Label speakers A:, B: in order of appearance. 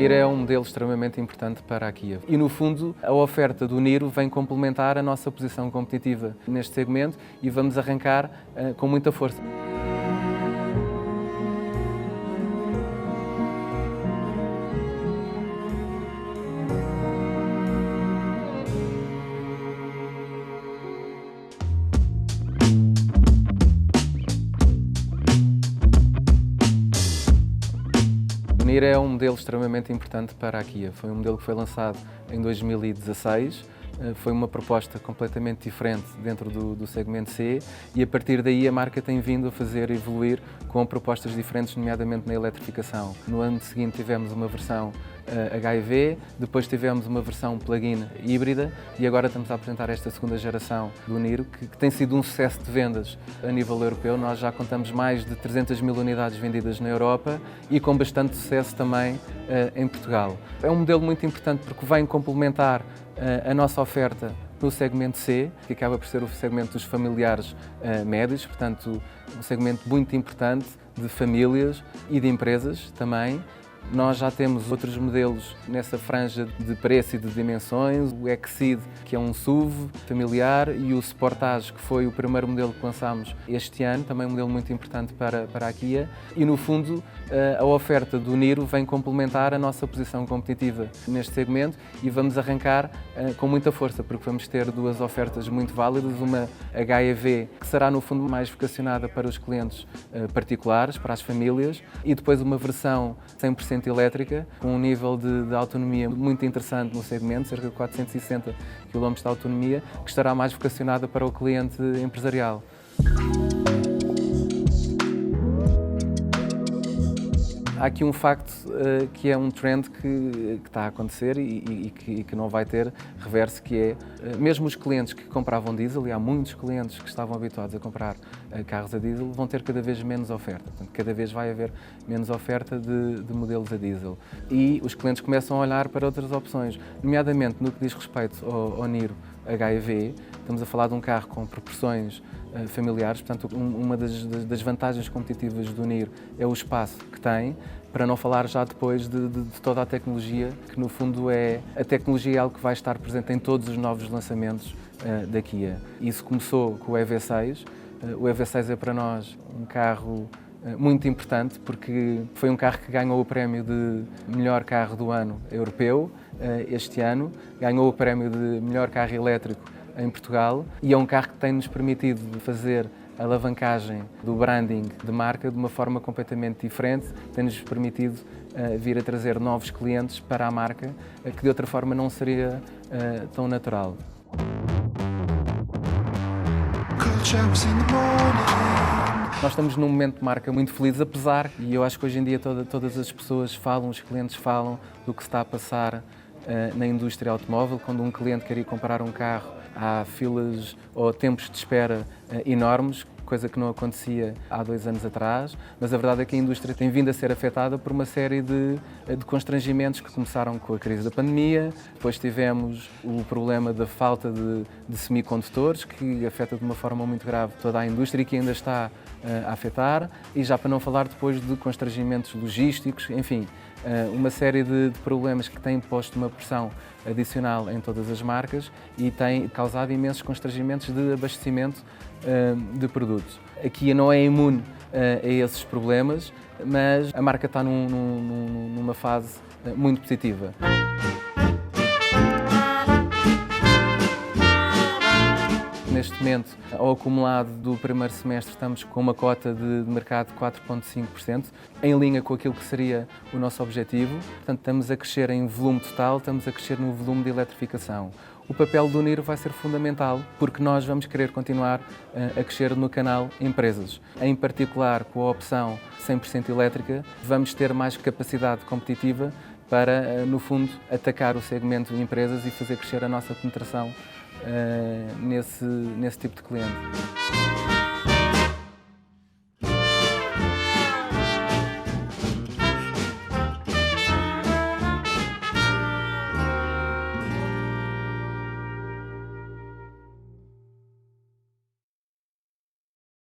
A: Niro é um modelo extremamente importante para a Kia e, no fundo, a oferta do Niro vem complementar a nossa posição competitiva neste segmento e vamos arrancar com muita força. O Niro é um modelo extremamente importante para a Kia. Foi um modelo que foi lançado em 2016. Foi uma proposta completamente diferente dentro do segmento C e a partir daí a marca tem vindo a fazer evoluir com propostas diferentes, nomeadamente na eletrificação. No ano seguinte tivemos uma versão HEV, depois tivemos uma versão plug-in híbrida e agora estamos a apresentar esta segunda geração do Niro, que tem sido um sucesso de vendas a nível europeu. Nós já contamos mais de 300 mil unidades vendidas na Europa e com bastante sucesso também em Portugal. É um modelo muito importante porque vem complementar a nossa oferta no segmento C, que acaba por ser o segmento dos familiares médios, portanto, um segmento muito importante de famílias e de empresas também. Nós já temos outros modelos nessa franja de preço e de dimensões, o Exceed, que é um SUV familiar, e o Sportage, que foi o primeiro modelo que lançámos este ano, também um modelo muito importante para a Kia. E, no fundo, a oferta do Niro vem complementar a nossa posição competitiva neste segmento e vamos arrancar com muita força, porque vamos ter duas ofertas muito válidas, uma HEV, que será, no fundo, mais vocacionada para os clientes particulares, para as famílias, e depois uma versão 100% elétrica, com um nível de autonomia muito interessante no segmento, cerca de 460 km de autonomia, que estará mais vocacionada para o cliente empresarial. Há aqui um facto que é um trend que está a acontecer e que não vai ter reverso, que é mesmo os clientes que compravam diesel, e há muitos clientes que estavam habituados a comprar carros a diesel, vão ter cada vez menos oferta. Portanto, cada vez vai haver menos oferta de modelos a diesel. E os clientes começam a olhar para outras opções, nomeadamente no que diz respeito ao Niro HEV. Estamos a falar de um carro com proporções familiares, portanto, uma das vantagens competitivas do Niro é o espaço que tem, para não falar já depois de toda a tecnologia, que no fundo a tecnologia é algo que vai estar presente em todos os novos lançamentos da Kia. Isso começou com o EV6. O EV6 é para nós um carro muito importante porque foi um carro que ganhou o prémio de melhor carro do ano europeu este ano, ganhou o prémio de melhor carro elétrico em Portugal e é um carro que tem-nos permitido fazer a alavancagem do branding de marca de uma forma completamente diferente, tem-nos permitido vir a trazer novos clientes para a marca, que de outra forma não seria tão natural. Nós estamos num momento de marca muito feliz, apesar, e eu acho que hoje em dia todas as pessoas falam, os clientes falam do que se está a passar na indústria automóvel. Quando um cliente quer ir comprar um carro, há filas ou tempos de espera enormes, coisa que não acontecia há 2 anos atrás, mas a verdade é que a indústria tem vindo a ser afetada por uma série de constrangimentos que começaram com a crise da pandemia, depois tivemos o problema da falta de semicondutores, que afeta de uma forma muito grave toda a indústria e que ainda está a afetar, e já para não falar depois de constrangimentos logísticos, enfim, uma série de problemas que têm posto uma pressão adicional em todas as marcas e tem causado imensos constrangimentos de abastecimento de produtos. A Kia não é imune a esses problemas, mas a marca está numa fase muito positiva. Neste momento, ao acumulado do primeiro semestre, estamos com uma cota de mercado de 4,5%, em linha com aquilo que seria o nosso objetivo. Portanto, estamos a crescer em volume total, estamos a crescer no volume de eletrificação. O papel do Niro vai ser fundamental, porque nós vamos querer continuar a crescer no canal empresas. Em particular, com a opção 100% elétrica, vamos ter mais capacidade competitiva para, no fundo, atacar o segmento de empresas e fazer crescer a nossa penetração nesse tipo de cliente.